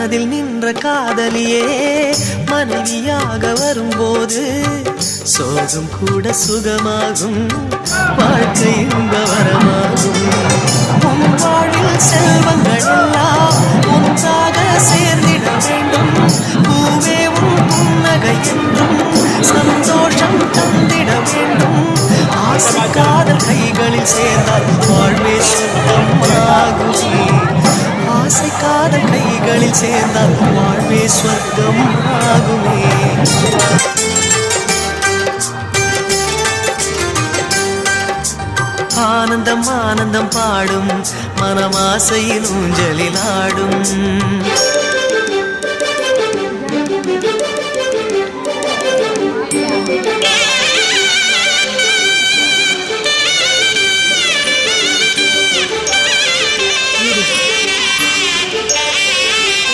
மனதில் நின்ற காதலியே மனைவியாக வரும்போது சோகம் கூட சுகமாகும், வாழ்க்கை இன்ப வரமாகும். உன் வாழ்வில் செல்வங்கள் எல்லாம் ஒன்றாக சேர்ந்திட வேண்டும். பூவே உன் புன்னகை என்றும் சந்தோஷம் தந்திட வேண்டும். ஆசை காதல் கைகளில் சேர்ந்தால் வாழ்வே சொர்க்கமாகுமே. ஆசை காதல் கைகளில் சேர்ந்தால் வாழ்வே சொர்க்கம் ஆகுமே. ஆனந்தம் ஆனந்தம் பாடும் மனமாசையில் ஊஞ்சலில் ஆடும்.